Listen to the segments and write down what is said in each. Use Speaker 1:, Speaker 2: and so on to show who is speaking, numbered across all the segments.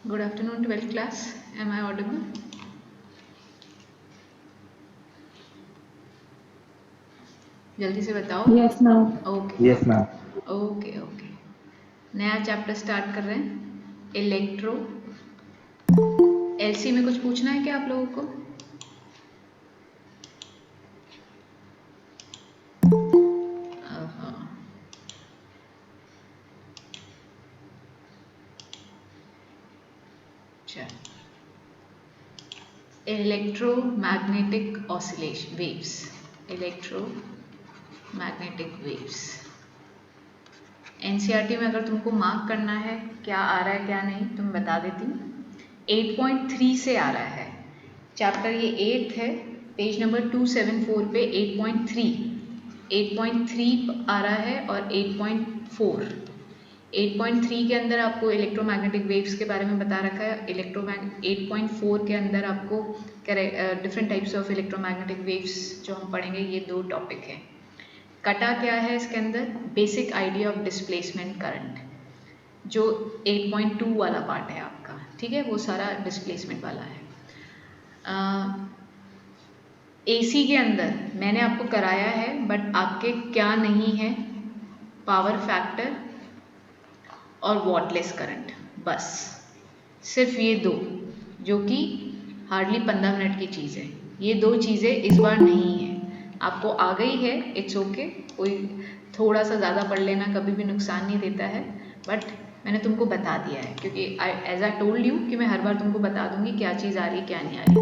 Speaker 1: Good afternoon, 12th class. Am I audible? जल्दी से बताओ।
Speaker 2: Yes, ma'am.
Speaker 1: Okay
Speaker 3: Yes, ma'am.
Speaker 1: Okay okay. नया chapter start कर रहे हैं, इलेक्ट्रो। एलसी में कुछ पूछना है क्या आप लोगों को? हाँ, चलो। Electromagnetic oscillation waves, electromagnetic waves. NCERT में अगर तुमको मार्क करना है क्या आ रहा है क्या नहीं, तो मैं बता देती हूँ। 8.3 से आ रहा है चैप्टर, ये 8 है, पेज नंबर 274 पे 8.3 आ रहा है और 8.4 के अंदर आपको इलेक्ट्रोमैग्नेटिक वेव्स के बारे में बता रखा है। 8.4 के अंदर आपको different types of electromagnetic waves जो हम पढ़ेंगे, ये 2 टॉपिक है। कटा क्या है इसके अंदर? Basic idea of displacement current, जो 8.2 वाला पार्ट है आपका, ठीक है, वो सारा डिस्प्लेसमेंट वाला है। एसी के अंदर मैंने आपको कराया है, बट आपके क्या नहीं है, पावर फैक्टर और वॉटलेस करंट, बस सिर्फ ये 2, जो कि हार्डली 15 मिनट की चीज़ है। ये 2 चीज़ें इस बार नहीं है, आपको आ गई है, इट्स ओके, कोई थोड़ा सा ज़्यादा पढ़ लेना कभी भी नुकसान नहीं देता है, बट मैंने तुमको बता दिया है, क्योंकि एज आई टोल्ड यू कि मैं हर बार तुमको बता दूंगी क्या चीज़ आ रही है क्या नहीं आ रही।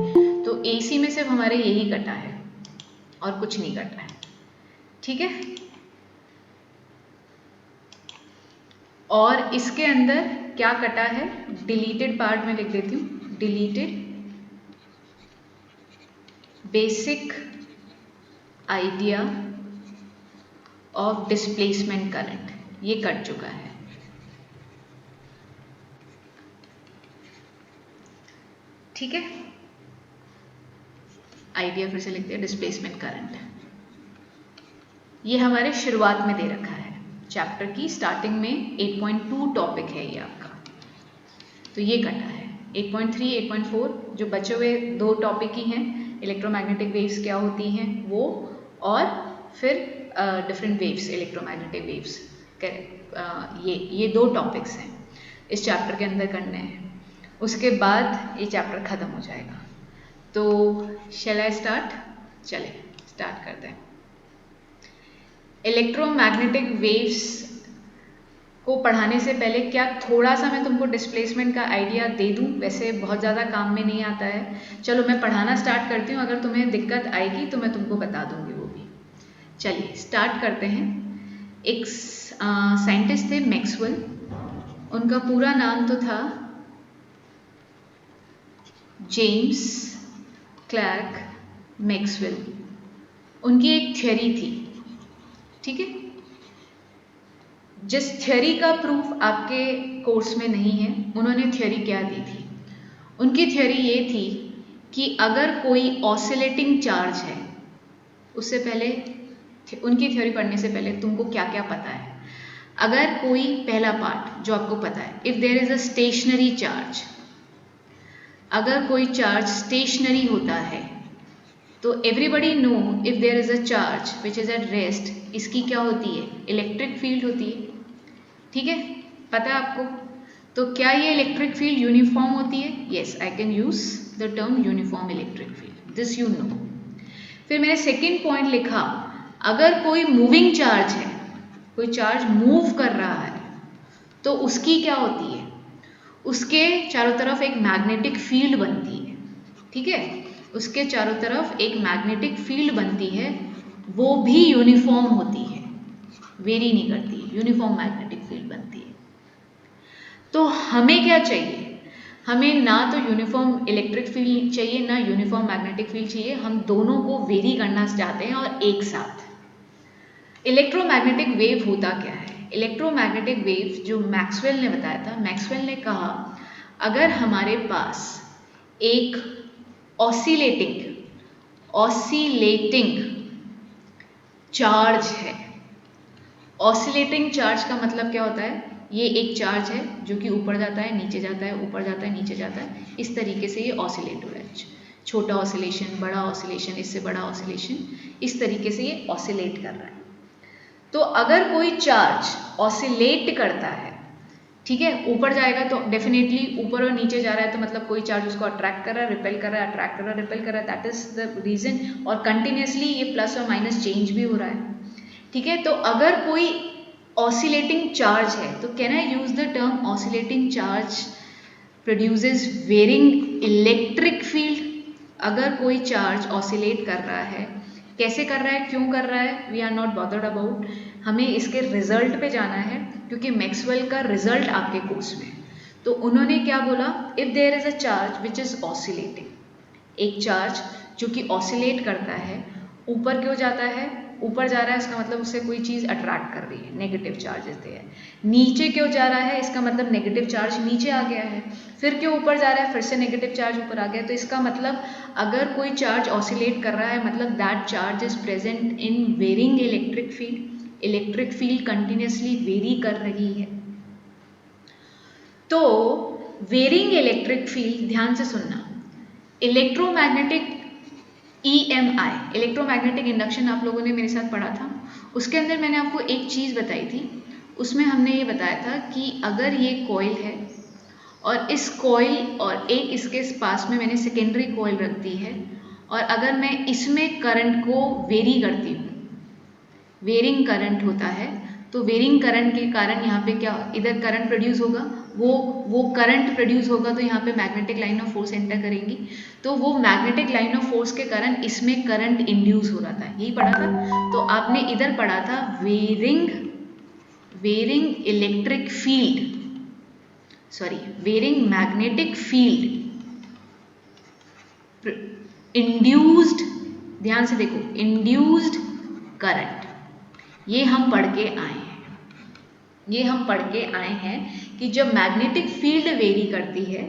Speaker 1: तो एसी में सिर्फ हमारे यही कटा है और कुछ नहीं कटा है, ठीक है। और इसके अंदर क्या कटा है, डिलीटेड पार्ट में लिख देती हूँ, deleted basic idea of displacement current, ये कट चुका है, ठीक है। आइडिया फिर से लिखते हैं, डिस्प्लेसमेंट करंट, ये हमारे शुरुआत में दे रखा है चैप्टर की स्टार्टिंग में। 8.2 टॉपिक है ये आपका, तो ये कटा है। 8.3 8.4 जो बचे हुए 2 टॉपिक ही हैं, इलेक्ट्रोमैग्नेटिक वेव्स क्या होती हैं वो, और फिर डिफरेंट वेव्स, इलेक्ट्रोमैग्नेटिक वेव्स, ये 2 टॉपिक्स हैं इस चैप्टर के अंदर करने हैं। उसके बाद ये चैप्टर ख़त्म हो जाएगा। तो शैल आई स्टार्ट? चले स्टार्ट करते हैं। इलेक्ट्रोमैग्नेटिक वेव्स को पढ़ाने से पहले क्या थोड़ा सा मैं तुमको डिस्प्लेसमेंट का आइडिया दे दूं? वैसे बहुत ज़्यादा काम में नहीं आता है। चलो मैं पढ़ाना स्टार्ट करती हूँ, अगर तुम्हें दिक्कत आएगी तो मैं तुमको बता दूंगी वो भी। चलिए स्टार्ट करते हैं। एक साइंटिस्ट थे मैक्सवेल, उनका पूरा नाम तो था जेम्स क्लर्क मैक्सवेल। उनकी एक थ्योरी थी, ठीक है। जिस थ्योरी का प्रूफ आपके कोर्स में नहीं है, उन्होंने थ्योरी क्या दी थी? उनकी थ्योरी ये थी कि अगर कोई ऑसिलेटिंग चार्ज है, उससे पहले उनकी थ्योरी पढ़ने से पहले तुमको क्या क्या पता है? अगर कोई, पहला पार्ट जो आपको पता है, if there is a stationary charge, अगर कोई चार्ज स्टेशनरी होता है तो everybody know if there is a charge which is at rest, इसकी क्या होती है? इलेक्ट्रिक फील्ड होती है, ठीक है, पता है आपको। तो क्या ये इलेक्ट्रिक फील्ड यूनिफॉर्म होती है? Yes, I can use the term uniform electric field, this you know. फिर मैंने सेकेंड पॉइंट लिखा, अगर कोई मूविंग चार्ज है, कोई चार्ज मूव कर रहा है, तो उसकी क्या होती है? उसके चारों तरफ एक मैग्नेटिक फील्ड बनती है, ठीक है, उसके चारों तरफ एक मैग्नेटिक फील्ड बनती है, वो भी यूनिफॉर्म होती है, वेरी नहीं करती, यूनिफॉर्म मैग्नेटिक फील्ड बनती है। तो हमें क्या चाहिए? हमें ना तो यूनिफॉर्म इलेक्ट्रिक फील्ड चाहिए, ना यूनिफॉर्म मैग्नेटिक फील्ड चाहिए, हम दोनों को वेरी करना चाहते हैं और एक साथ। इलेक्ट्रोमैग्नेटिक वेव होता क्या है? इलेक्ट्रोमैग्नेटिक वेव जो मैक्सवेल ने बताया था, मैक्सवेल ने कहा अगर हमारे पास एक ऑसिलेटिंग चार्ज है, ऑसिलेटिंग चार्ज का मतलब क्या होता है? ये एक चार्ज है जो कि ऊपर जाता है, नीचे जाता है, ऊपर जाता है, नीचे जाता है, इस तरीके से ये ऑसिलेट हो रहा है। छोटा ऑसिलेशन, बड़ा ऑसिलेशन, इससे बड़ा ऑसिलेशन, इस तरीके से ये ऑसिलेट कर रहा है। तो अगर कोई चार्ज ऑसिलेट करता है, ठीक है, ऊपर जाएगा तो डेफिनेटली ऊपर और नीचे जा रहा है तो मतलब कोई चार्ज उसको अट्रैक्ट कर रहा है, रिपेल कर रहा है, अट्रैक्ट कर रहा है, रिपेल कर रहा है, दैट इज द रीजन। और कंटिन्यूसली ये प्लस और माइनस चेंज भी हो रहा है, ठीक है। तो अगर कोई ऑसिलेटिंग चार्ज है तो can I use the term oscillating charge produces varying electric field. अगर कोई चार्ज ऑसिलेट कर रहा है, कैसे कर रहा है, क्यों कर रहा है, we are not bothered about, हमें इसके रिजल्ट पे जाना है क्योंकि मैक्सवेल का रिजल्ट आपके कोर्स में। तो उन्होंने क्या बोला, if there is a charge which is oscillating, एक चार्ज जो कि ऑसिलेट करता है, ऊपर क्यों जाता है, ऊपर जा रहा है इसका मतलब उससे कोई चीज़ अट्रैक्ट कर रही है, नेगेटिव चार्जेस दे है। नीचे क्यों जा रहा है, इसका मतलब नेगेटिव चार्ज नीचे आ गया है। फिर क्यों ऊपर जा रहा है, फिर से नेगेटिव चार्ज ऊपर आ गया। तो इसका मतलब अगर कोई चार्ज ऑसिलेट कर रहा है मतलब that charge is present in varying electric field. Electric field continuously vary कर रही है। तो वेरिंग इलेक्ट्रिक फील्ड, ध्यान से सुनना, इलेक्ट्रोमैग्नेटिक EMI, इलेक्ट्रोमैग्नेटिक इंडक्शन आप लोगों ने मेरे साथ पढ़ा था, उसके अंदर मैंने आपको एक चीज़ बताई थी। उसमें हमने ये बताया था कि अगर ये कॉइल है और इस कॉइल और एक इसके पास में मैंने सेकेंडरी कॉइल रख दी है और अगर मैं इसमें करंट को वेरी करती हूँ, वेरिंग करंट होता है, तो वेरिंग करंट के कारण यहाँ पे क्या, इधर करंट प्रोड्यूस होगा, वो करंट प्रोड्यूस होगा तो यहाँ पे magnetic line of force enter करेंगी। तो वो मैग्नेटिक लाइन ऑफ फोर्स के कारण इसमें करंट इंड्यूस हो रहा था, यही पढ़ा था। तो आपने इधर पढ़ा था varying electric field, sorry varying magnetic field induced, ध्यान से देखो, इंड्यूस्ड करंट, ये हम पढ़ के आए हैं, ये हम पढ़ के आए हैं कि जब मैग्नेटिक फील्ड वेरी करती है,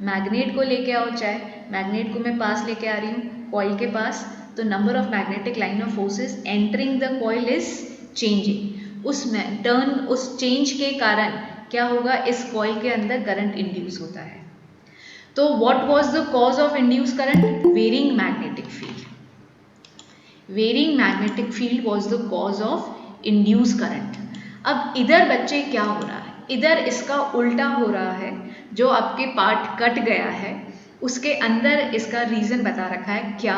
Speaker 1: मैग्नेट को लेके आओ, चाहे मैग्नेट को मैं पास लेके आ रही हूँ कॉइल के पास, तो number of magnetic line of forces entering the coil is changing. उस चेंज के कारण क्या होगा, इस कॉइल के अंदर करंट इंड्यूस होता है। तो what was the cause of induce current, varying magnetic field. Varying magnetic field was the cause of induce current. अब इधर बच्चे क्या हो रहा है, इधर इसका उल्टा हो रहा है, जो आपके पार्ट कट गया है उसके अंदर इसका रीजन बता रखा है क्या,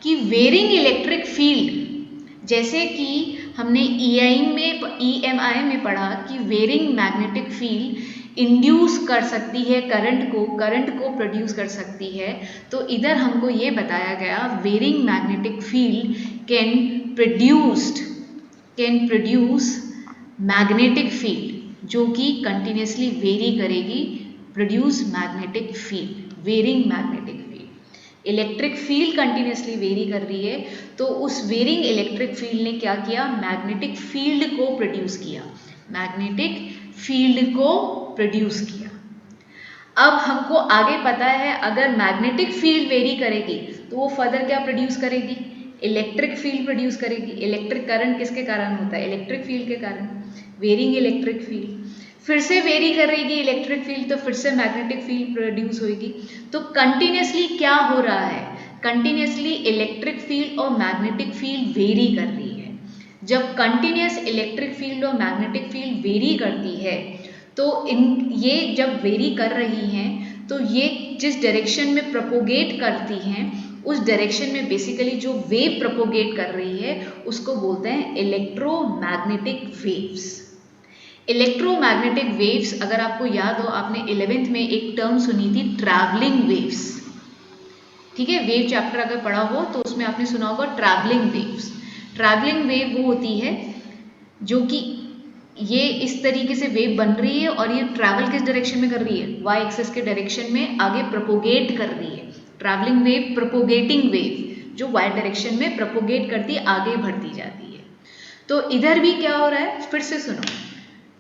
Speaker 1: कि वेरिंग इलेक्ट्रिक फील्ड, जैसे कि हमने EMI में पढ़ा कि वेरिंग मैग्नेटिक फील्ड इंड्यूस कर सकती है करंट को प्रोड्यूस कर सकती है। तो इधर हमको ये बताया गया varying magnetic field can produce magnetic field जो कि कंटिन्यूसली वेरी करेगी, produce magnetic field, varying magnetic field. Electric field continuously vary कर रही है, तो उस वेरिंग इलेक्ट्रिक फील्ड ने क्या किया, मैग्नेटिक फील्ड को प्रोड्यूस किया, मैग्नेटिक फील्ड को प्रोड्यूस किया। अब हमको आगे पता है अगर मैग्नेटिक फील्ड वेरी करेगी तो वो फर्दर क्या प्रोड्यूस करेगी, इलेक्ट्रिक फील्ड प्रोड्यूस करेगी। इलेक्ट्रिक करंट किसके कारण होता है, इलेक्ट्रिक फील्ड के कारण, वेरिंग इलेक्ट्रिक फील्ड। फिर से वेरी करेगी इलेक्ट्रिक फील्ड तो फिर से मैग्नेटिक फील्ड प्रोड्यूस होगी। तो कंटिन्यूसली क्या हो रहा है, कंटिन्यूसली इलेक्ट्रिक फील्ड और मैग्नेटिक फील्ड वेरी कर रही है। जब कंटिन्यूस इलेक्ट्रिक फील्ड और मैग्नेटिक फील्ड वेरी करती है तो ये जब वेरी कर रही हैं तो ये जिस डायरेक्शन में प्रोपोगेट करती हैं उस डायरेक्शन में बेसिकली जो वेव प्रोपोगेट कर रही है उसको बोलते हैं इलेक्ट्रोमैग्नेटिक वेव्स। इलेक्ट्रोमैग्नेटिक वेव्स, अगर आपको याद हो, आपने 11th में एक टर्म सुनी थी ट्रैवलिंग वेव्स, ठीक है, वेव चैप्टर अगर पढ़ा हो तो उसमें आपने सुना होगा ट्रैवलिंग वेव्स। ट्रैवलिंग वेव वो होती है जो कि ये इस तरीके से वेव बन रही है और ये ट्रैवल किस डायरेक्शन में कर रही है, वाई एक्सिस के डायरेक्शन में आगे प्रोपोगेट कर रही है। ट्रैवलिंग वेव प्रोपोगेटिंग वेव जो वाई डायरेक्शन में प्रोपोगेट करती है, आगे बढ़ती जाती है। तो इधर भी क्या हो रहा है, फिर से सुनो,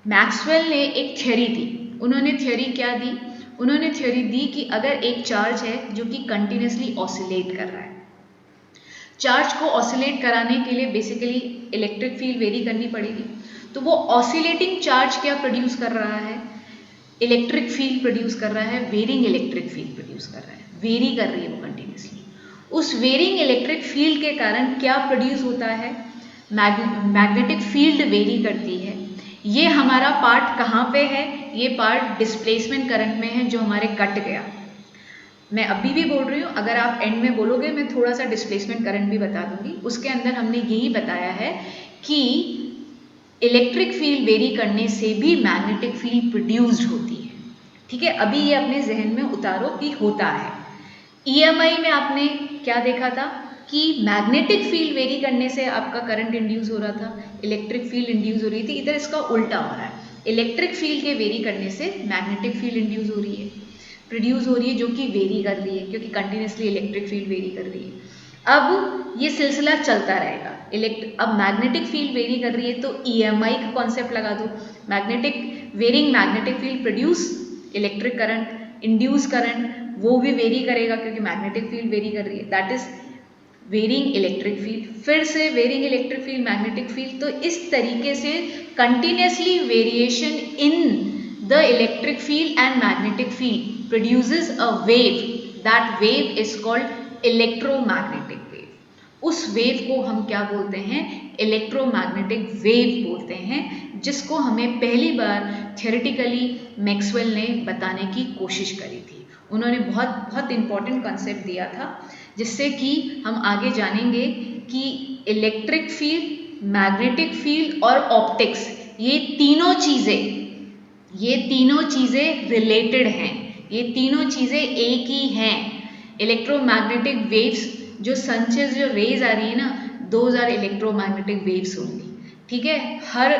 Speaker 1: मैक्सवेल ने एक थ्योरी दी। उन्होंने थ्योरी क्या दी, उन्होंने थ्योरी दी कि अगर एक चार्ज है जो कि कंटिन्यूसली ऑसिलेट कर रहा है चार्ज को ऑसिलेट कराने के लिए बेसिकली इलेक्ट्रिक फील्ड वेरी करनी पड़ेगी। तो वो ऑसिलेटिंग चार्ज क्या प्रोड्यूस कर रहा है? इलेक्ट्रिक फील्ड प्रोड्यूस कर रहा है, वेरिंग इलेक्ट्रिक फील्ड प्रोड्यूस कर रहा है, वेरी कर रही है वो कंटिन्यूसली। उस वेरिंग इलेक्ट्रिक फील्ड के कारण क्या प्रोड्यूस होता है? मैग्नेटिक फील्ड वेरी करती है। ये हमारा पार्ट कहाँ पे है? ये पार्ट डिस्प्लेसमेंट करंट में है जो हमारे कट गया। मैं अभी भी बोल रही हूँ, अगर आप एंड में बोलोगे मैं थोड़ा सा डिस्प्लेसमेंट करंट भी बता दूंगी। उसके अंदर हमने यही बताया है कि इलेक्ट्रिक फील्ड वेरी करने से भी मैग्नेटिक फील्ड प्रोड्यूस्ड होती है। ठीक है, अभी ये अपने जहन में उतारो कि होता है। ईएमआई में आपने क्या देखा था कि मैग्नेटिक फील्ड वेरी करने से आपका करंट इंड्यूस हो रहा था, इलेक्ट्रिक फील्ड इंड्यूस हो रही थी। इधर इसका उल्टा हो रहा है, इलेक्ट्रिक फील्ड के वेरी करने से मैग्नेटिक फील्ड इंड्यूस हो रही है, प्रोड्यूस हो रही है, जो कि वेरी कर रही है क्योंकि कंटिन्यूसली इलेक्ट्रिक फील्ड वेरी कर रही है। अब ये सिलसिला चलता रहेगा। अब मैग्नेटिक फील्ड वेरी कर रही है तो ईएमआई का कॉन्सेप्ट लगा दो, magnetic varying magnetic field produce electric current, induce current वो भी वेरी करेगा क्योंकि मैग्नेटिक फील्ड वेरी कर रही है, that is varying electric field. फिर से varying electric field magnetic field. तो इस तरीके से continuously variation in the electric field and magnetic field produces a wave. That wave is called electromagnetic wave. उस वेव को हम क्या बोलते हैं? इलेक्ट्रोमैग्नेटिक वेव बोलते हैं, जिसको हमें पहली बार थियोरेटिकली मैक्सवेल ने बताने की कोशिश करी थी। उन्होंने बहुत बहुत इंपॉर्टेंट कॉन्सेप्ट दिया था, जिससे कि हम आगे जानेंगे कि इलेक्ट्रिक फील्ड, मैग्नेटिक फील्ड और ऑप्टिक्स, ये तीनों चीज़ें रिलेटेड हैं, ये तीनों चीज़ें एक ही हैं। इलेक्ट्रोमैग्नेटिक वेव्स, जो सन से जो रेज आ रही है ना, those are electromagnetic waves only. ठीक है, हर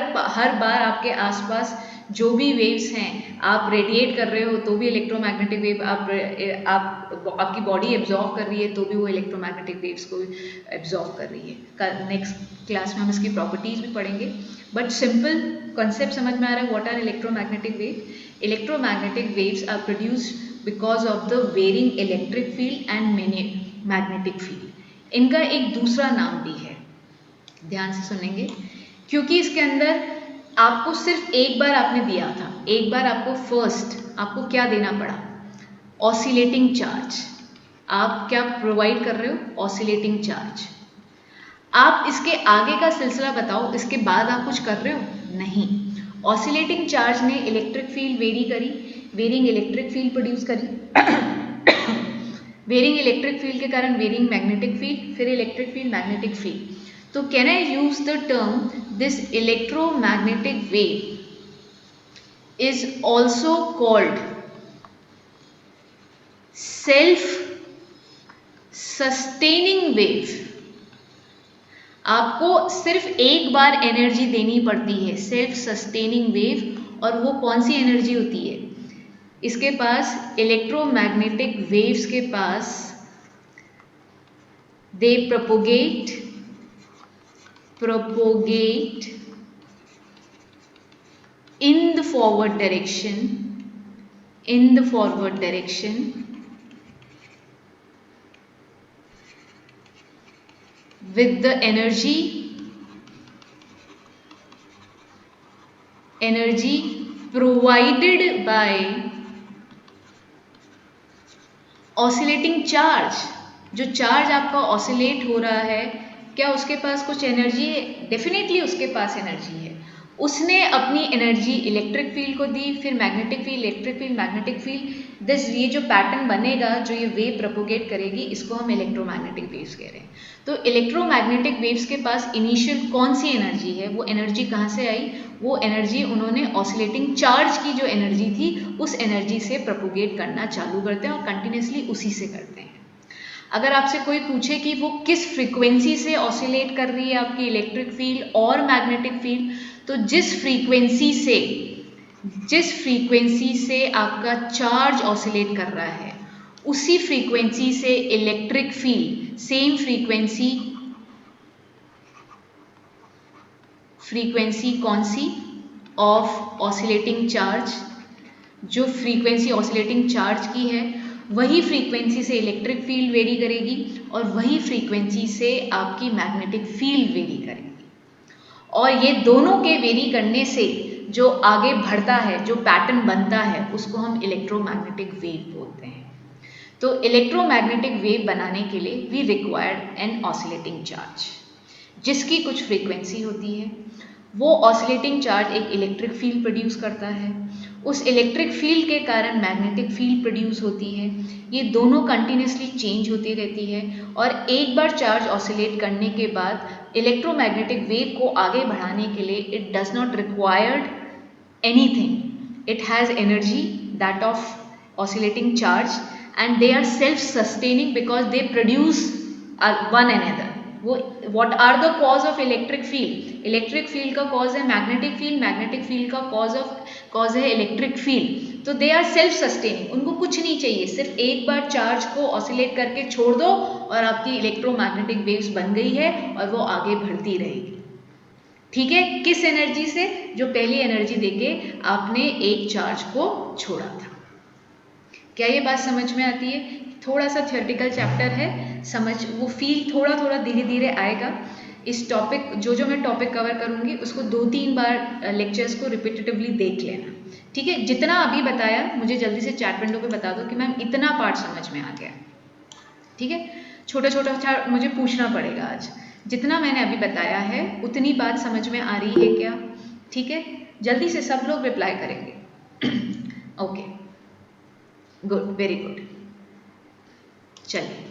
Speaker 1: बार आपके आसपास जो भी वेव्स हैं, आप रेडिएट कर रहे हो तो भी इलेक्ट्रोमैग्नेटिक वेव, आपकी बॉडी एब्जॉर्व कर रही है तो भी वो इलेक्ट्रोमैग्नेटिक वेव्स को एब्जॉर्व कर रही है। नेक्स्ट क्लास में हम इसकी प्रॉपर्टीज भी पढ़ेंगे, बट सिंपल कॉन्सेप्ट समझ में आ रहा है। What are electromagnetic wave? Electromagnetic waves are produced because of the varying electric field and magnetic field. इनका एक दूसरा नाम भी है, ध्यान से सुनेंगे, क्योंकि इसके अंदर आपको सिर्फ एक बार आपने दिया था, एक बार आपको फर्स्ट आपको क्या देना पड़ा? Oscillating charge. आप क्या प्रोवाइड कर रहे हो? Oscillating charge. आप इसके आगे का सिलसिला बताओ, इसके बाद आप कुछ कर रहे हो? नहीं। ऑसिलेटिंग चार्ज ने इलेक्ट्रिक फील्ड वेरी करी, वेरिंग इलेक्ट्रिक फील्ड प्रोड्यूस करी, वेरिंग इलेक्ट्रिक फील्ड के कारण वेरिंग मैग्नेटिक फील्ड, फिर इलेक्ट्रिक फील्ड, मैग्नेटिक फील्ड। तो can I use the term this electromagnetic wave is also called self sustaining wave. आपको सिर्फ एक बार energy देनी पड़ती है, सेल्फ सस्टेनिंग वेव। और वो कौन सी एनर्जी होती है? इसके पास, इलेक्ट्रोमैग्नेटिक वेव्स के पास, दे propagate in the forward direction with the energy provided by oscillating charge. जो चार्ज आपका ऑसिलेट हो रहा है, क्या उसके पास कुछ एनर्जी है? डेफिनेटली उसके पास एनर्जी है। उसने अपनी एनर्जी इलेक्ट्रिक फील्ड को दी, फिर magnetic field, electric field, magnetic field. This ये जो पैटर्न बनेगा, जो ये वेव प्रोपोगेट करेगी, इसको हम इलेक्ट्रोमैग्नेटिक वेव्स कह रहे हैं। तो इलेक्ट्रोमैग्नेटिक वेव्स के पास इनिशियल कौन सी एनर्जी है? वो एनर्जी कहाँ से आई? वो एनर्जी उन्होंने ऑसिलेटिंग चार्ज की जो एनर्जी थी, उस एनर्जी से प्रोपोगेट करना चालू करते हैं और कंटिन्यूसली उसी से करते हैं। अगर आपसे कोई पूछे कि वो किस फ्रीक्वेंसी से ऑसिलेट कर रही है आपकी इलेक्ट्रिक फील्ड और मैग्नेटिक फील्ड, तो जिस फ्रीक्वेंसी से आपका चार्ज ऑसिलेट कर रहा है, उसी फ्रीक्वेंसी से इलेक्ट्रिक फील्ड, सेम फ्रीक्वेंसी कौन सी? Of oscillating charge. जो फ्रीक्वेंसी ऑसिलेटिंग चार्ज की है, वही फ्रीक्वेंसी से इलेक्ट्रिक फील्ड वेरी करेगी और वही फ्रीक्वेंसी से आपकी मैग्नेटिक फील्ड वेरी करेगी। और ये दोनों के वेरी करने से जो आगे बढ़ता है, जो पैटर्न बनता है, उसको हम इलेक्ट्रोमैग्नेटिक वेव बोलते हैं। तो इलेक्ट्रोमैग्नेटिक वेव बनाने के लिए we required an oscillating charge, जिसकी कुछ फ्रीक्वेंसी होती है। वो ऑसिलेटिंग चार्ज एक इलेक्ट्रिक फील्ड प्रोड्यूस करता है, उस इलेक्ट्रिक फील्ड के कारण मैग्नेटिक फील्ड प्रोड्यूस होती है। ये दोनों कंटिन्यूसली चेंज होती रहती है और एक बार चार्ज ऑसिलेट करने के बाद इलेक्ट्रोमैग्नेटिक वेव को आगे बढ़ाने के लिए it does not required anything, it has energy that of oscillating charge and they are self-sustaining because they produce one another. वो what are the cause of electric field? Electric field का cause है magnetic field, magnetic field का cause है electric field. तो they are self-sustaining, उनको कुछ नहीं चाहिए, सिर्फ एक बार चार्ज को ऑसिलेट करके छोड़ दो और आपकी इलेक्ट्रोमैग्नेटिक वेव्स बन गई है और वो आगे बढ़ती रहेगी। ठीक है, किस एनर्जी से? जो पहली एनर्जी देके आपने एक चार्ज को छोड़ा था। क्या ये बात समझ में आती है? थोड़ा सा थियोरेटिकल चैप्टर है, समझ वो फील थोड़ा थोड़ा धीरे धीरे आएगा। इस टॉपिक जो मैं टॉपिक कवर करूँगी उसको 2-3 बार लेक्चर्स को रिपीटेटिवली देख लेना। ठीक है, जितना अभी बताया मुझे जल्दी से चैट विंडो पे बता दो कि मैम इतना पार्ट समझ में आ गया। ठीक है, छोटा छोटा मुझे पूछना पड़ेगा आज। जितना मैंने अभी बताया है उतनी बात समझ में आ रही है क्या? ठीक है, जल्दी से सब लोग रिप्लाई करेंगे। Okay, good, very good. चलिए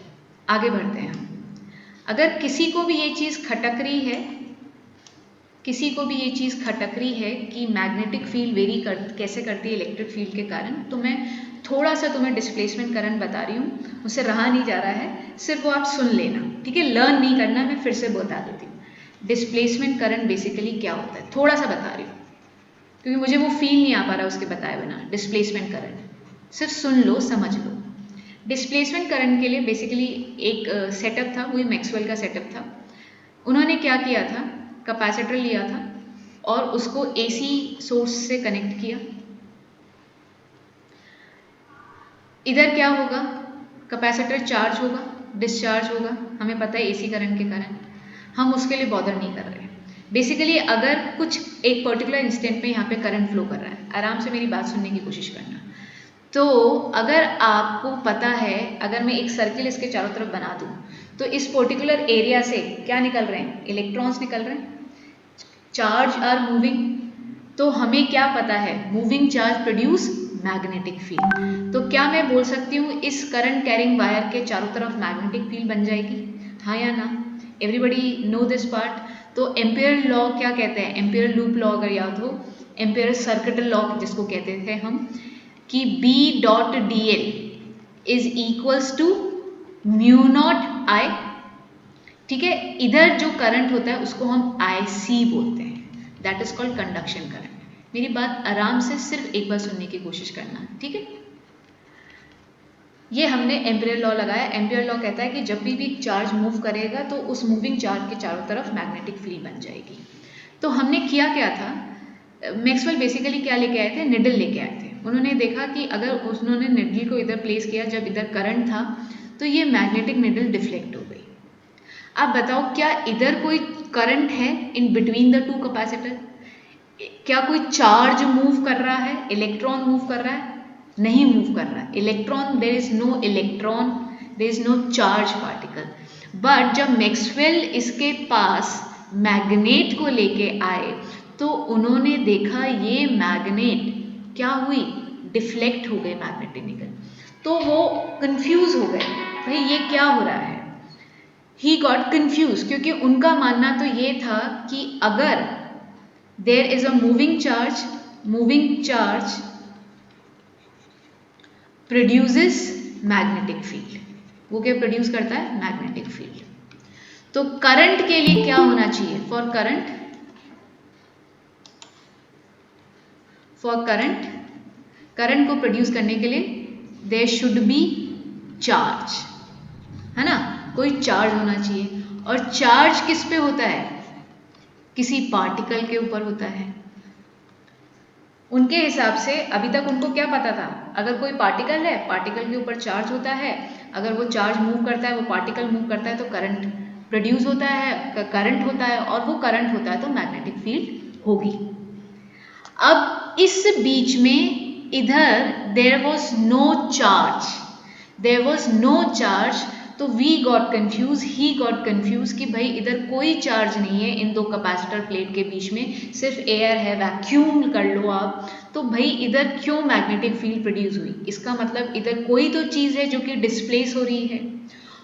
Speaker 1: आगे बढ़ते हैं हम। अगर किसी को भी ये चीज़ खटक रही है, किसी को भी ये चीज़ खटक रही है कि मैग्नेटिक फील्ड वेरी कैसे करती है इलेक्ट्रिक फील्ड के कारण, तो मैं थोड़ा सा तुम्हें डिस्प्लेसमेंट करंट बता रही हूँ, मुझसे रहा नहीं जा रहा है, सिर्फ वो आप सुन लेना। ठीक है, लर्न नहीं करना, मैं फिर से बता देती हूँ डिस्प्लेसमेंट करंट बेसिकली क्या होता है। थोड़ा सा बता रही हूँ क्योंकि मुझे वो फील नहीं आ पा रहा उसके बताए बिना। डिस्प्लेसमेंट करंट सिर्फ सुन लो, समझ लो। डिस्प्लेसमेंट करंट के लिए बेसिकली एक सेटअप था, वही मैक्सवेल का सेटअप था। उन्होंने क्या किया था, कैपेसिटर लिया था और उसको एसी सोर्स से कनेक्ट किया। इधर क्या होगा, कैपेसिटर चार्ज होगा, डिस्चार्ज होगा, हमें पता है एसी करंट के कारण, हम उसके लिए बॉदर नहीं कर रहे हैं। बेसिकली अगर कुछ एक पर्टिकुलर इंस्टेंट में यहाँ पे करंट फ्लो कर रहा है, आराम से मेरी बात सुनने की कोशिश करना। तो अगर आपको पता है, अगर मैं एक सर्किल इसके चारों तरफ बना दूं तो इस पर्टिकुलर एरिया से क्या निकल रहे हैं, इलेक्ट्रॉन्स निकल रहे हैं, चार्ज आर मूविंग। तो हमें क्या पता है, moving charge produce magnetic field. तो क्या मैं बोल सकती हूँ इस करंट कैरिंग वायर के चारों तरफ मैग्नेटिक फील्ड बन जाएगी, हाँ या ना? Everybody know this part. तो एम्पियर लॉ क्या कहते हैं, एम्पियर लूप लॉ अगर याद हो, एम्पियर सर्किट लॉ जिसको कहते थे हम, कि B dot DL is equals to mu not I। ठीक है, इधर जो करंट होता है उसको हम IC बोलते हैं, that is called conduction current. मेरी बात आराम से सिर्फ एक बार सुनने की कोशिश करना, ठीक है। ये हमने एम्पियर लॉ लगाया। एम्पियर लॉ कहता है कि जब भी चार्ज मूव करेगा तो उस मूविंग चार्ज के चारों तरफ मैग्नेटिक फील्ड बन जाएगी। तो हमने किया क्या था, मैक्सवेल बेसिकली क्या लेके आए थे, निडल लेके आए थे। उन्होंने देखा कि अगर उन्होंने निडल को इधर प्लेस किया जब इधर करंट था तो ये मैग्नेटिक निडल डिफ्लेक्ट हो गई। आप बताओ क्या इधर कोई करंट है इन बिटवीन द टू कैपेसिटर? क्या कोई चार्ज मूव कर रहा है, इलेक्ट्रॉन मूव कर रहा है? नहीं मूव कर रहा है electron, there is no electron, there is no charge particle. But जब मैक्सवेल इसके पास मैग्नेट को लेके आए तो उन्होंने देखा ये मैग्नेट क्या हुई, डिफ्लेक्ट हो गए मैग्नेटिक निकल। तो वो कंफ्यूज हो गए, भाई ये क्या हो रहा है। ही गॉट कंफ्यूज, क्योंकि उनका मानना तो ये था कि अगर there is a moving charge produces magnetic field. वो क्या प्रोड्यूस करता है, मैग्नेटिक फील्ड। तो करंट के लिए क्या होना चाहिए, फॉर करंट को प्रोड्यूस करने के लिए देयर शुड बी चार्ज, है ना, कोई चार्ज होना चाहिए। और चार्ज किस पे होता है, किसी पार्टिकल के ऊपर होता है। उनके हिसाब से अभी तक उनको क्या पता था, अगर कोई पार्टिकल है, पार्टिकल के ऊपर चार्ज होता है, अगर वो चार्ज मूव करता है, वो पार्टिकल मूव करता है तो करंट प्रोड्यूस होता है, करंट होता है, और वो करंट होता है तो मैग्नेटिक फील्ड होगी। अब इस बीच में इधर there was no charge, there was no charge, तो we got confuse, he got confuse कि भाई इधर कोई चार्ज नहीं है इन दो कैपेसिटर प्लेट के बीच में, सिर्फ एयर है, वैक्यूम कर लो आप, तो भाई इधर क्यों मैग्नेटिक फील्ड प्रोड्यूस हुई? इसका मतलब इधर कोई तो चीज़ है जो कि डिस्प्लेस हो रही है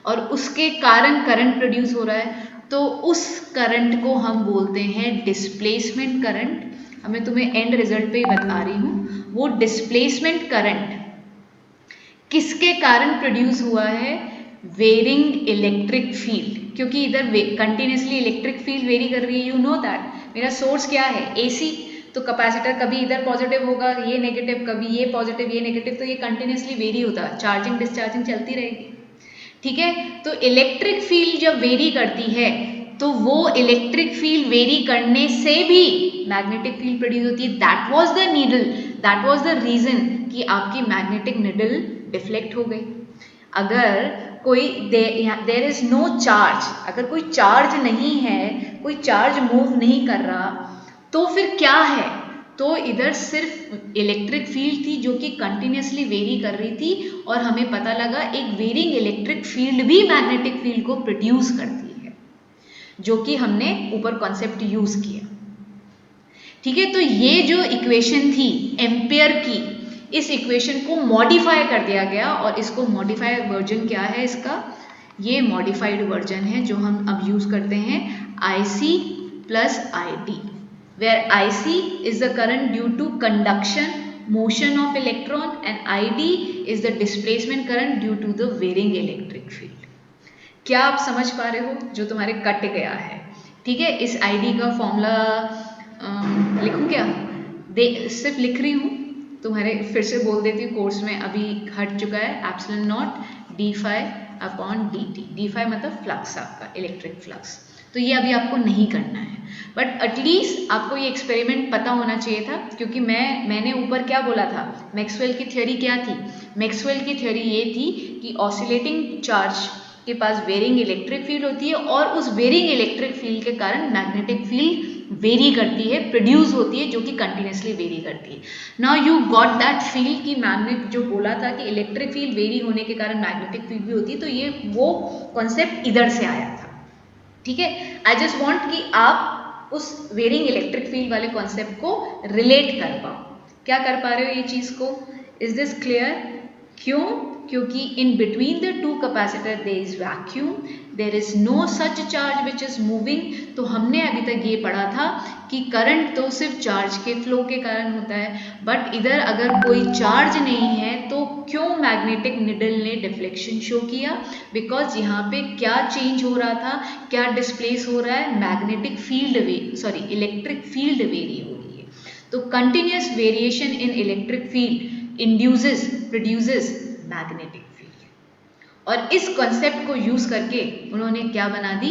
Speaker 1: और उसके कारण करंट प्रोड्यूस हो रहा है, तो उस करंट को हम बोलते हैं डिस्प्लेसमेंट करंट। अब मैं तुम्हें एंड रिजल्ट पे ही बता रही हूँ, वो डिस्प्लेसमेंट करंट किसके कारण प्रोड्यूस हुआ है? वेरिंग इलेक्ट्रिक फील्ड, क्योंकि इधर कंटिन्यूसली इलेक्ट्रिक फील्ड वेरी कर रही है, यू नो दैट। मेरा सोर्स क्या है? एसी, तो कैपेसिटर कभी इधर पॉजिटिव होगा, ये नेगेटिव, कभी ये पॉजिटिव ये नेगेटिव, तो ये कंटिन्यूसली वेरी होता है, चार्जिंग डिस्चार्जिंग चलती रहेगी। ठीक है, तो इलेक्ट्रिक फील्ड जब वेरी करती है तो वो इलेक्ट्रिक फील्ड वेरी करने से भी मैग्नेटिक फील्ड प्रोड्यूस होती है। That was the needle, that was the reason कि आपकी मैग्नेटिक नीडल डिफ्लेक्ट हो गई। अगर कोई देयर इज नो चार्ज, अगर कोई चार्ज नहीं है, कोई चार्ज मूव नहीं कर रहा, तो फिर क्या है? तो इधर सिर्फ इलेक्ट्रिक फील्ड थी जो कि कंटिन्यूसली वेरी कर रही थी, और हमें पता लगा एक वेरिंग इलेक्ट्रिक फील्ड भी मैग्नेटिक फील्ड को प्रोड्यूस करती है, जो कि हमने ऊपर कॉन्सेप्ट यूज किया। ठीक है, तो ये जो इक्वेशन थी एम्पियर की, इस इक्वेशन को मॉडिफाई कर दिया गया, और इसको मॉडिफाइड वर्जन क्या है इसका? ये मॉडिफाइड वर्जन है जो हम अब यूज करते हैं, IC plus ID, where IC is the current due to conduction motion of electron and ID is the displacement current due to the varying electric field। क्या आप समझ पा रहे हो? जो तुम्हारे कट गया है, ठीक है, इस ID का फॉर्मूला लिखूं क्या? सिर्फ लिख रही हूँ, तुम्हारे फिर से बोल देती हूँ, कोर्स में अभी हट चुका है, epsilon not d phi upon d t. D phi मतलब फ्लक्स, आपका इलेक्ट्रिक फ्लक्स, तो ये अभी आपको नहीं करना है, बट एटलीस्ट आपको ये एक्सपेरिमेंट पता होना चाहिए था, क्योंकि मैंने ऊपर क्या बोला था, मैक्सवेल की थ्योरी क्या थी? मैक्सवेल की थ्योरी ये थी कि ऑसिलेटिंग चार्ज के पास वेरिंग इलेक्ट्रिक फील्ड होती है, और उस वेरिंग इलेक्ट्रिक फील्ड के कारण मैग्नेटिक फील्ड वेरी करती है, प्रोड्यूस होती है, जो कि कंटिन्यूसली वेरी करती है। Now you got that feel कि मैम ने जो बोला था कि इलेक्ट्रिक फील्ड वेरी होने के कारण मैग्नेटिक फील्ड भी होती है, तो ये वो कॉन्सेप्ट इधर से आया था। ठीक है, आई जस्ट वॉन्ट कि आप उस वेरिंग इलेक्ट्रिक फील्ड वाले कॉन्सेप्ट को रिलेट कर पाओ। क्या कर पा रहे हो ये चीज को? Is this clear? क्यों? क्योंकि in between the two capacitor there is vacuum, there is no such charge which is moving. तो हमने अभी तक ये पढ़ा था कि करंट तो सिर्फ चार्ज के फ्लो के कारण होता है, बट इधर अगर कोई चार्ज नहीं है तो क्यों मैग्नेटिक निडल ने डिफ्लेक्शन शो किया? बिकॉज यहाँ पे क्या चेंज हो रहा था, क्या डिस्प्लेस हो रहा है? Magnetic field electric field very हो रही है। तो continuous variation in electric field produces magnetic field, और इस कॉन्सेप्ट को यूज करके उन्होंने क्या बना दी?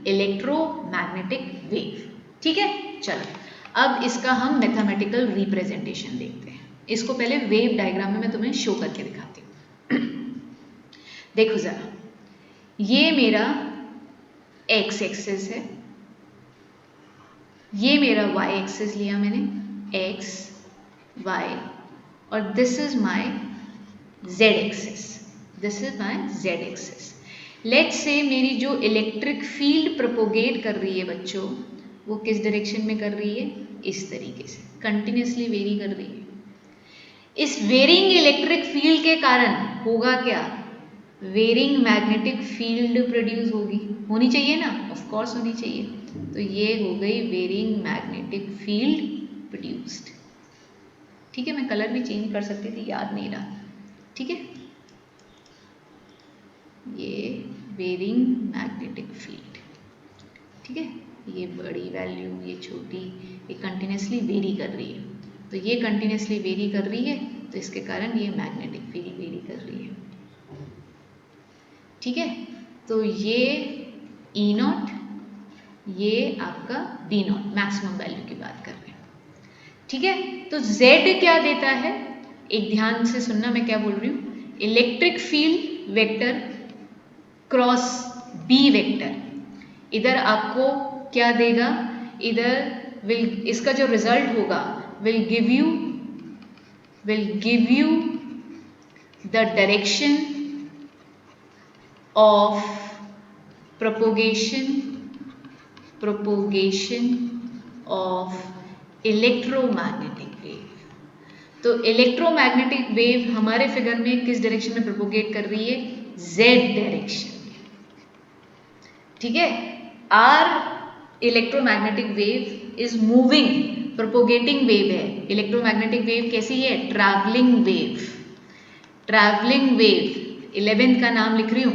Speaker 1: Electromagnetic wave. ठीक है, चलो अब इसका हम मैथमेटिकल रिप्रेजेंटेशन देखते हैं। इसको पहले वेव डायग्राम में मैं तुम्हें शो करके दिखाती हूँ। देखो जरा, ये मेरा एक्स एक्सिस है, ये मेरा वाई एक्सिस लिया मैंने, एक्स वाई, और this is my z axis, this is my z axis. Let's say मेरी जो इलेक्ट्रिक फील्ड प्रोपोगेट कर रही है बच्चों, वो किस डायरेक्शन में कर रही है? इस तरीके से कंटिन्यूसली वेरी कर रही है। इस वेरिंग इलेक्ट्रिक फील्ड के कारण होगा क्या? वेरिंग मैग्नेटिक फील्ड प्रोड्यूस होनी चाहिए ना, ऑफ कोर्स होनी चाहिए। तो ये हो गई वेरिंग मैग्नेटिक फील्ड प्रोड्यूस्ड। ठीक है, मैं कलर भी चेंज कर सकती थी, याद नहीं रहा। ठीक है, ये वेरिंग मैग्नेटिक फील्ड, ठीक है, ये बड़ी वैल्यू, ये छोटी, ये कंटिन्यूसली वेरी कर रही है, तो ये कंटिन्यूसली वेरी कर रही है, तो इसके कारण ये मैग्नेटिक फील्ड वेरी कर रही है। ठीक है, तो ये ई नॉट, ये आपका बी नॉट, मैक्सिमम वैल्यू की बात कर रहे हैं। ठीक है, तो Z क्या देता है, एक ध्यान से सुनना मैं क्या बोल रही हूँ, electric field vector cross B vector, इधर आपको क्या देगा, इधर विल, इसका जो रिजल्ट होगा will give you the direction of propagation of electromagnetic wave. तो इलेक्ट्रोमैग्नेटिक वेव हमारे फिगर में किस डायरेक्शन में प्रोपोगेट कर रही है, Z डायरेक्शन में, ठीक है। Are electromagnetic wave is moving, propagating wave है। इलेक्ट्रोमैग्नेटिक वेव कैसी है, ट्रैवलिंग वेव, 11th का नाम लिख रही हूँ,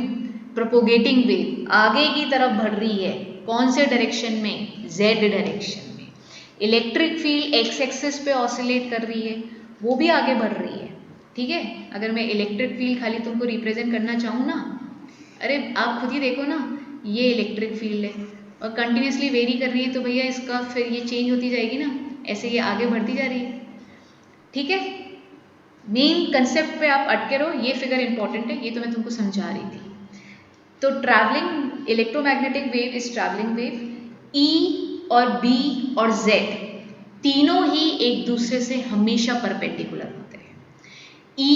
Speaker 1: प्रोपोगेटिंग वेव आगे की तरफ बढ़ रही है, कौन से डायरेक्शन में, Z डायरेक्शन में। इलेक्ट्रिक फील्ड एक्स एक्सिस पे ऑसिलेट कर रही है, वो भी आगे बढ़ रही है, ठीक है। अगर मैं इलेक्ट्रिक फील्ड खाली तुमको रिप्रेजेंट करना चाहूँ ना, अरे आप खुद ही देखो ना, ये इलेक्ट्रिक फील्ड है और कंटिन्यूसली वेरी कर रही है, तो भैया इसका फिर ये चेंज होती जाएगी ना, ऐसे ये आगे बढ़ती जा रही है, ठीक है। मेन कंसेप्ट पे आप अटके रहो, ये फिगर इंपॉर्टेंट है, ये तो मैं तुमको समझा रही थी। तो travelling electromagnetic wave is travelling wave, E और B और Z तीनों ही एक दूसरे से हमेशा परपेंडिकुलर होते हैं। E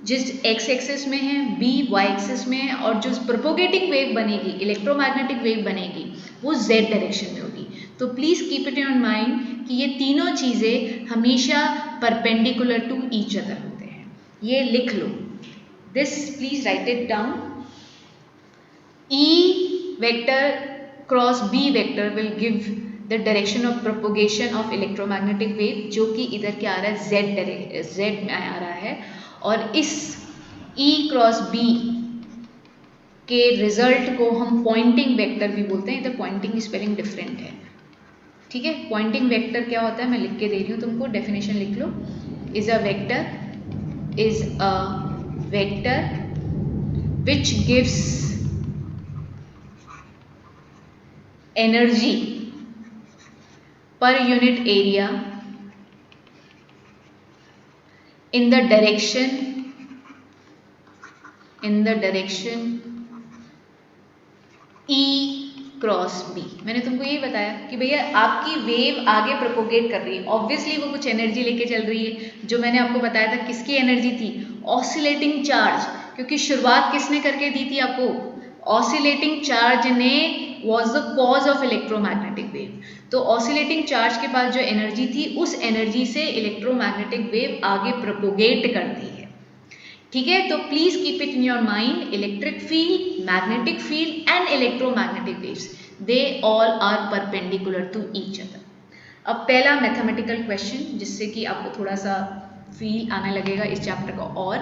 Speaker 1: जिस x एक्सिस में है, B y एक्सिस में है, और जो प्रोपोगेटिंग वेव बनेगी, इलेक्ट्रोमैग्नेटिक वेव बनेगी, वो Z डायरेक्शन में होगी। तो please keep it in mind कि ये तीनों चीजें हमेशा परपेंडिकुलर टू ईच अदर होते हैं। ये लिख लो, this please write it down, E vector cross B vector will give the direction of propagation of electromagnetic wave, जो कि इधर क्या आ रहा है, Z में आ रहा है, और इस E क्रॉस B के रिजल्ट को हम पॉइंटिंग वेक्टर भी बोलते हैं। इधर पॉइंटिंग की स्पेलिंग डिफरेंट है, ठीक है। पॉइंटिंग वेक्टर क्या होता है, मैं लिख के दे रही हूँ तुमको, डेफिनेशन लिख लो, is a vector which gives energy per unit area in the direction E cross B। मैंने तुमको यही बताया कि भैया आपकी वेव आगे प्रोपोगेट कर रही है, ऑब्वियसली वो कुछ एनर्जी लेके चल रही है, जो मैंने आपको बताया था किसकी एनर्जी थी, ऑसिलेटिंग चार्ज, क्योंकि शुरुआत किसने करके दी थी आपको, ऑसिलेटिंग चार्ज ने was the cause of electromagnetic wave। तो ऑसिलेटिंग चार्ज के पास जो एनर्जी थी, उस एनर्जी से इलेक्ट्रोमैग्नेटिक वेव आगे प्रोपोगेट करती है, ठीक है। तो please keep it in your mind, electric field, magnetic field and electromagnetic waves, they all are perpendicular to each other. अब पहला मैथमेटिकल क्वेश्चन, जिससे कि आपको थोड़ा सा फील आने लगेगा इस चैप्टर का, और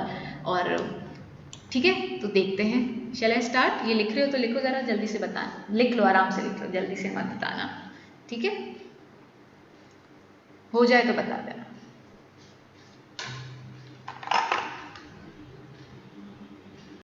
Speaker 1: ठीक है, तो देखते हैं। शैल आई स्टार्ट? ये लिख रहे हो तो लिखो, जरा जल्दी से बताना, लिख लो, आराम से लिख लो, जल्दी से मत बताना, ठीक है। हो जाए तो बता देना।